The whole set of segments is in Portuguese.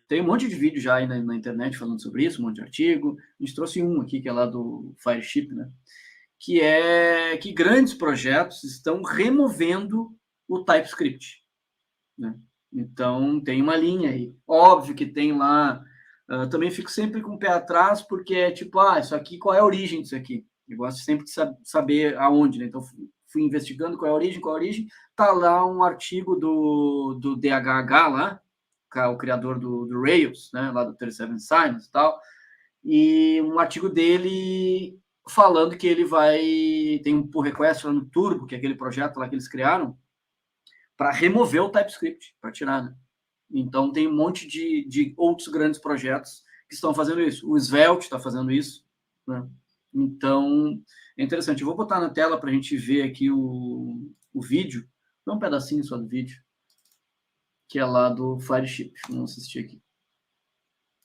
Tem um monte de vídeo já aí na internet falando sobre isso, um monte de artigo. A gente trouxe um aqui, que é lá do Fireship, né? Que é que grandes projetos estão removendo o TypeScript, né? Então, tem uma linha aí. Óbvio que tem lá... também fico sempre com o pé atrás, porque é tipo, isso aqui, qual é a origem disso aqui? Eu gosto sempre de saber aonde, né? Então, fui investigando qual é a origem. Tá lá um artigo do DHH lá, o criador do Rails, né? Lá do 37 Science e tal. E um artigo dele falando que ele tem um pull request lá no Turbo, que é aquele projeto lá que eles criaram, para remover o TypeScript, para tirar, né? Então, tem um monte de outros grandes projetos que estão fazendo isso. O Svelte está fazendo isso, né? Então, é interessante. Eu vou botar na tela para a gente ver aqui o vídeo. Um pedacinho só do vídeo, que é lá do Fireship. Vamos assistir aqui.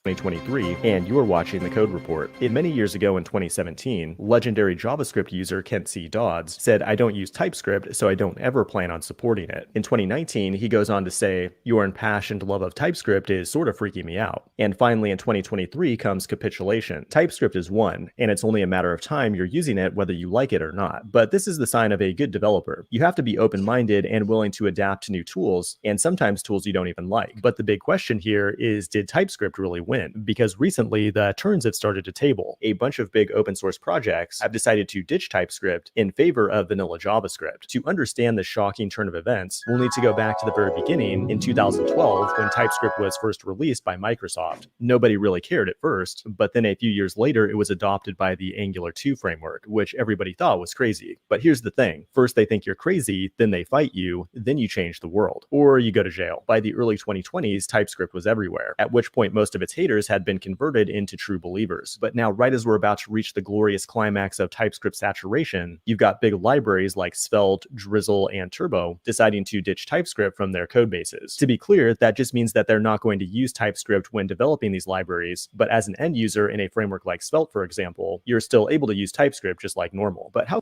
2023, and you're watching the Code Report. Many years ago in 2017, legendary JavaScript user Kent C. Dodds said, "I don't use TypeScript, so I don't ever plan on supporting it." In 2019, he goes on to say, "Your impassioned love of TypeScript is sort of freaking me out." And finally, in 2023 comes capitulation. TypeScript is one, and it's only a matter of time you're using it whether you like it or not. But this is the sign of a good developer. You have to be open-minded and willing to adapt to new tools, and sometimes tools you don't even like. But the big question here is, did TypeScript really win? Because recently the turns have started to table. A bunch of big open source projects have decided to ditch TypeScript in favor of vanilla JavaScript. To understand the shocking turn of events, we'll need to go back to the very beginning in 2012 when TypeScript was first released by Microsoft. Nobody really cared at first, but then a few years later it was adopted by the Angular 2 framework, which everybody thought was crazy. But here's the thing, first they think you're crazy, then they fight you, then you change the world. Or you go to jail. By the early 2020s, TypeScript was everywhere, at which point most of its haters had been converted into true believers. But now, right as we're about to reach the glorious climax of TypeScript saturation, you've got big libraries like Svelte, Drizzle, and Turbo deciding to ditch TypeScript from their code bases. To be clear, that just means that they're not going to use TypeScript when developing these libraries, but as an end user in a framework like Svelte, for example, you're still able to use TypeScript just like normal. But how...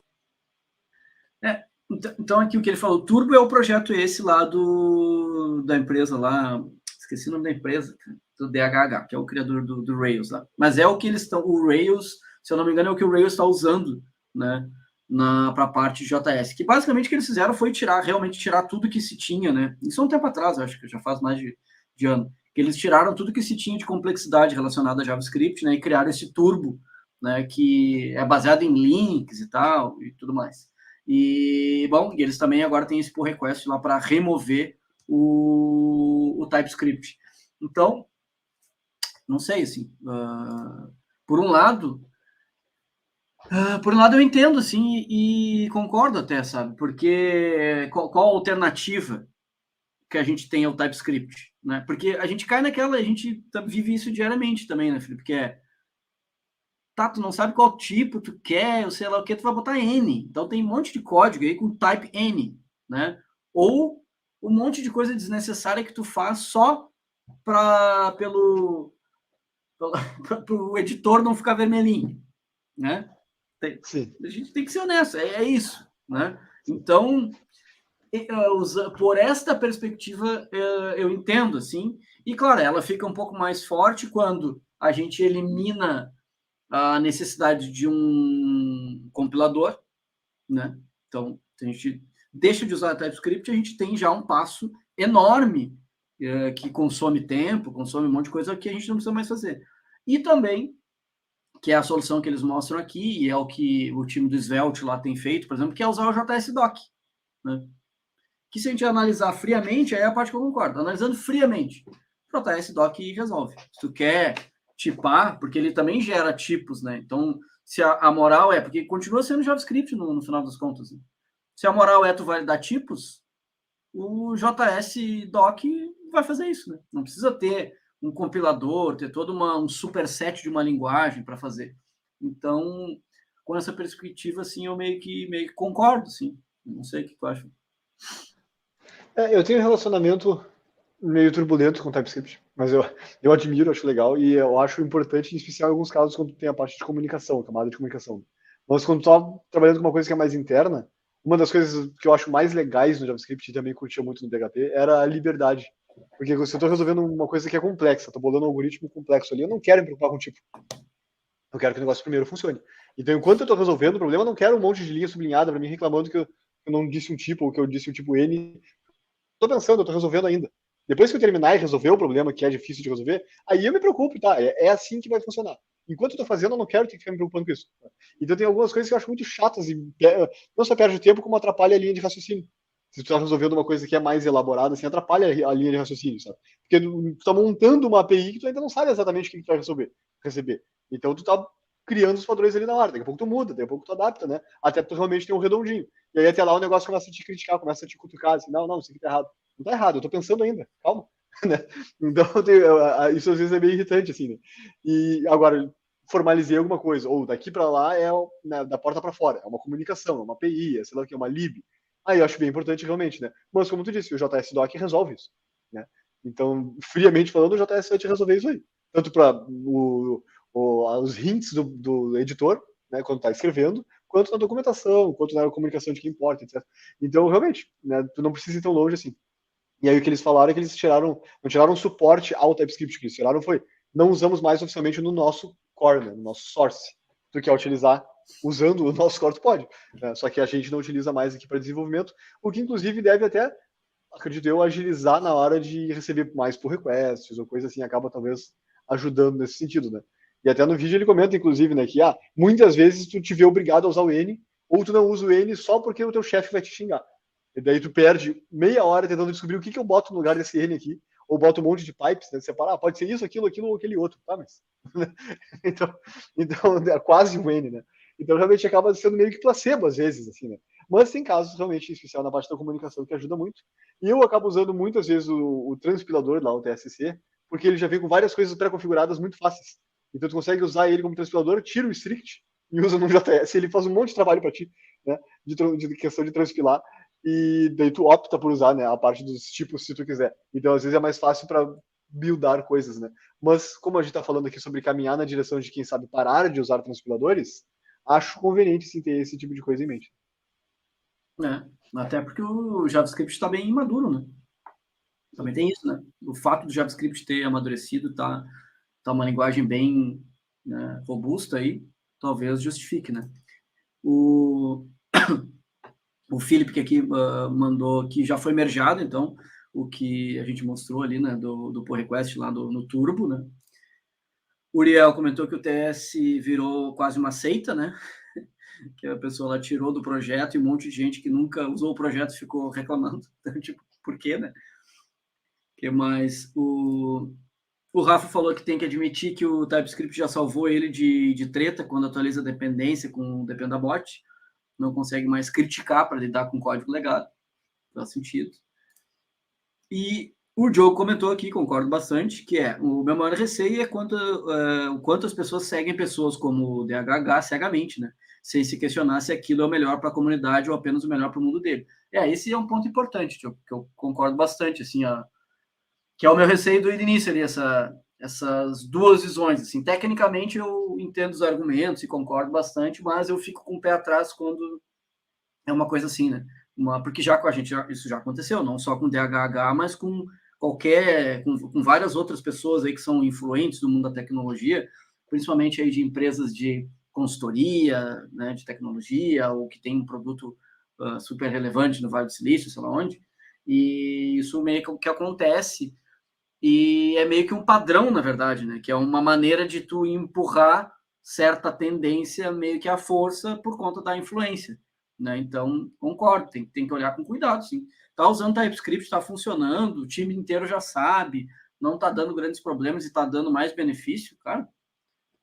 Então, aqui o que ele falou, o Turbo é o projeto esse lá da empresa lá, esqueci o nome da empresa, do DHH, que é o criador do Rails lá. Mas é o que eles estão, o Rails, se eu não me engano, é o que o Rails está usando, né, para a parte de JS. Que basicamente o que eles fizeram foi realmente tirar tudo que se tinha, né? Isso há um tempo atrás, acho que já faz mais de ano. Que eles tiraram tudo que se tinha de complexidade relacionada a JavaScript, né, e criaram esse Turbo, né, que é baseado em links e tal, e tudo mais. E, bom, eles também agora têm esse pull request lá para remover o TypeScript. Então, não sei, assim, por um lado eu entendo, assim, e concordo até, sabe, porque qual a alternativa que a gente tem ao TypeScript, né? Porque a gente cai naquela, a gente vive isso diariamente também, né, Felipe, que tu não sabe qual tipo tu quer, ou sei lá o que, tu vai botar N. Então tem um monte de código aí com type N, né? Ou um monte de coisa desnecessária que tu faz só para o editor não ficar vermelhinho, né? A gente tem que ser honesto, é isso, né? Então, por esta perspectiva, eu entendo, assim, e claro, ela fica um pouco mais forte quando a gente elimina a necessidade de um compilador, né? Então, se a gente deixa de usar TypeScript, a gente tem já um passo enorme que consome tempo, consome um monte de coisa que a gente não precisa mais fazer. E também, que é a solução que eles mostram aqui, e é o que o time do Svelte lá tem feito, por exemplo, que é usar o JS-Doc, né? Que se a gente analisar friamente, aí é a parte que eu concordo. Analisando friamente, o JS-Doc resolve. Se tu quer tipar, porque ele também gera tipos, né? Então, se a moral é... Porque continua sendo JavaScript no final das contas. Né? Se a moral é tu validar tipos, o JS-Doc vai fazer isso, né? Não precisa ter um compilador, ter todo um superset de uma linguagem para fazer. Então, com essa perspectiva, assim, eu meio que concordo, assim. Não sei o que tu acha. Eu tenho um relacionamento meio turbulento com o TypeScript, mas eu admiro, acho legal, e eu acho importante, em especial em alguns casos, quando tem a parte de comunicação, camada de comunicação. Mas quando tu tá trabalhando com uma coisa que é mais interna, uma das coisas que eu acho mais legais no JavaScript, e também curtia muito no PHP, era a liberdade. Porque se eu estou resolvendo uma coisa que é complexa, estou bolando um algoritmo complexo ali, eu não quero me preocupar com o tipo. Eu quero que o negócio primeiro funcione. Então, enquanto eu estou resolvendo o problema, eu não quero um monte de linha sublinhada para mim reclamando que eu não disse um tipo, ou que eu disse um tipo N. Estou pensando, eu estou resolvendo ainda. Depois que eu terminar e resolver o problema, que é difícil de resolver, aí eu me preocupo, tá? É assim que vai funcionar. Enquanto eu estou fazendo, eu não quero ter que ficar me preocupando com isso. Então tem algumas coisas que eu acho muito chatas e não só perde o tempo, como atrapalha a linha de raciocínio. Se tu está resolvendo uma coisa que é mais elaborada, assim, atrapalha a linha de raciocínio, sabe? Porque tu está montando uma API que tu ainda não sabe exatamente o que tu vai receber. Então tu está criando os padrões ali na hora. Daqui a pouco tu muda, daqui a pouco tu adapta, né? Até tu realmente ter um redondinho. E aí até lá o negócio começa a te criticar, começa a te cutucar, assim, não, isso aqui tá errado. Não tá errado, eu tô pensando ainda, calma. Então, isso às vezes é meio irritante, assim, né? E agora, formalizei alguma coisa, ou daqui para lá é da porta para fora, é uma comunicação, é uma API, sei lá o que, é uma lib. Aí eu acho bem importante realmente, né? Mas como tu disse, o JS-Doc resolve isso, né? Então, friamente falando, o JS vai resolver isso aí. Tanto para os hints do editor, né, quando tá escrevendo, quanto na documentação, quanto na comunicação de quem importa, etc. Então, realmente, né, tu não precisa ir tão longe assim. E aí o que eles falaram é que eles não tiraram suporte ao TypeScript, o que eles tiraram foi, não usamos mais oficialmente no nosso core, né, no nosso source. Tu quer utilizar usando o nosso core, tu pode. Né, só que a gente não utiliza mais aqui para desenvolvimento, o que inclusive deve até, acredito eu, agilizar na hora de receber mais pull requests ou coisa assim, acaba talvez ajudando nesse sentido, né? E até no vídeo ele comenta, inclusive, né, que muitas vezes tu te vê obrigado a usar o N, ou tu não usa o N só porque o teu chefe vai te xingar. E daí tu perde meia hora tentando descobrir o que eu boto no lugar desse N aqui, ou boto um monte de pipes, né? Separar, pode ser isso, aquilo, ou aquele outro, tá? Mas. então é quase um N, né? Então realmente acaba sendo meio que placebo às vezes, assim, né? Mas tem casos realmente, em especial na parte da comunicação, que ajuda muito. E eu acabo usando muitas vezes o transpilador lá, o TSC, porque ele já vem com várias coisas pré-configuradas muito fáceis. Então tu consegue usar ele como transpilador, tira o strict e usa no JS, ele faz um monte de trabalho para ti, né? De questão de transpilar e daí tu opta por usar, né, a parte dos tipos se tu quiser. Então às vezes é mais fácil para buildar coisas, né? Mas como a gente está falando aqui sobre caminhar na direção de quem sabe parar de usar transpiladores, acho conveniente sim ter esse tipo de coisa em mente. Até porque o JavaScript está bem imaduro, né? Também tem isso, né? O fato do JavaScript ter amadurecido, tá uma linguagem bem, né, robusta aí, talvez justifique, né? O Felipe que aqui mandou que já foi mergeado, então, o que a gente mostrou ali, né, do pull request lá no Turbo, né? O Uriel comentou que o TS virou quase uma seita, né? Que a pessoa lá tirou do projeto e um monte de gente que nunca usou o projeto ficou reclamando. Então, tipo, por quê, né? Que mais? O Rafa falou que tem que admitir que o TypeScript já salvou ele de treta quando atualiza a dependência com o Dependabot. Não consegue mais criticar para lidar com código legado. Faz sentido. E o Joe comentou aqui, concordo bastante, que o meu maior receio é o quanto as pessoas seguem pessoas como o DHH cegamente, né? Sem se questionar se aquilo é o melhor para a comunidade ou apenas o melhor para o mundo dele. Esse é um ponto importante, Joe, que eu concordo bastante, assim, que é o meu receio do início ali, essas duas visões. Assim, tecnicamente eu entendo os argumentos e concordo bastante, mas eu fico com o pé atrás quando é uma coisa assim, né? Porque já com a gente isso já aconteceu, não só com DHH, mas com com várias outras pessoas aí que são influentes no mundo da tecnologia, principalmente aí de empresas de consultoria, né, de tecnologia, ou que tem um produto super relevante no Vale do Silício, sei lá onde, e isso meio que acontece, e é meio que um padrão, na verdade, né, que é uma maneira de tu empurrar certa tendência meio que à força por conta da influência. Né? Então, concordo, tem que olhar com cuidado, sim. Tá usando TypeScript, está funcionando, o time inteiro já sabe, não está dando grandes problemas e está dando mais benefício, cara,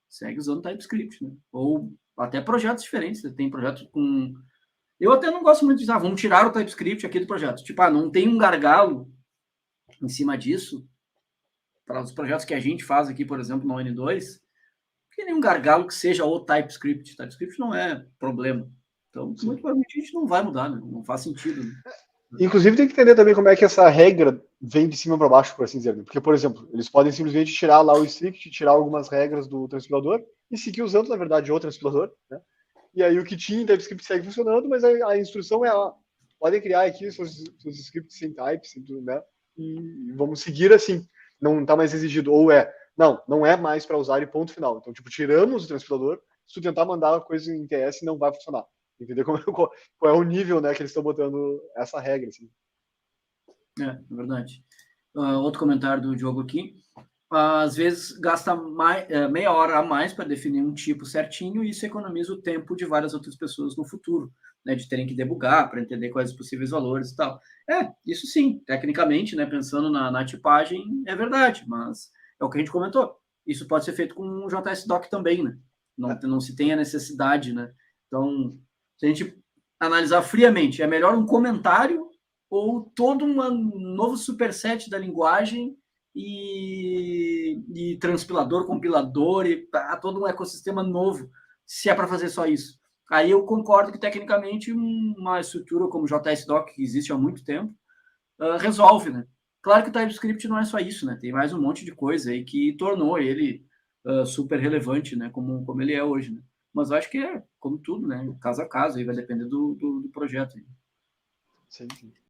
segue usando TypeScript, né? Ou até projetos diferentes, né? Tem projetos com... Eu até não gosto muito de dizer, vamos tirar o TypeScript aqui do projeto. Tipo, não tem um gargalo em cima disso, para os projetos que a gente faz aqui, por exemplo, na N2, não tem nenhum gargalo que seja o TypeScript. TypeScript não é problema. Então, muito provavelmente a gente não vai mudar, né? Não faz sentido. Né? Inclusive, tem que entender também como é que essa regra vem de cima para baixo, por assim dizer. Né? Porque, por exemplo, eles podem simplesmente tirar lá o strict, tirar algumas regras do transpilador e seguir usando, na verdade, o transpilador. Né? E aí o que tinha em TypeScript segue funcionando, mas a instrução é, podem criar aqui seus scripts sem types, né? e vamos seguir assim. Não está mais exigido, ou não é mais para usar e ponto final. Então, tipo, tiramos o transpilador, se tu tentar mandar a coisa em TS, não vai funcionar. Entendeu qual é o nível, né, que eles estão botando essa regra, assim. É verdade. Outro comentário do Diogo aqui. Às vezes gasta meia hora a mais para definir um tipo certinho e isso economiza o tempo de várias outras pessoas no futuro, né, de terem que debugar para entender quais os possíveis valores e tal. Isso sim, tecnicamente, né, pensando na tipagem, é verdade, mas é o que a gente comentou. Isso pode ser feito com o JS-Doc também, né? Não se tem a necessidade, né? Então, se a gente analisar friamente, é melhor um comentário ou todo um novo superset da linguagem e transpilador, compilador, e todo um ecossistema novo, se é para fazer só isso. Aí eu concordo que, tecnicamente, uma estrutura como o JS-Doc, que existe há muito tempo, resolve, né? Claro que o TypeScript não é só isso, né? Tem mais um monte de coisa aí que tornou ele super relevante, né? Como ele é hoje, né? Mas eu acho que é, como tudo, né? Caso a caso, aí vai depender do projeto. Sim, sim.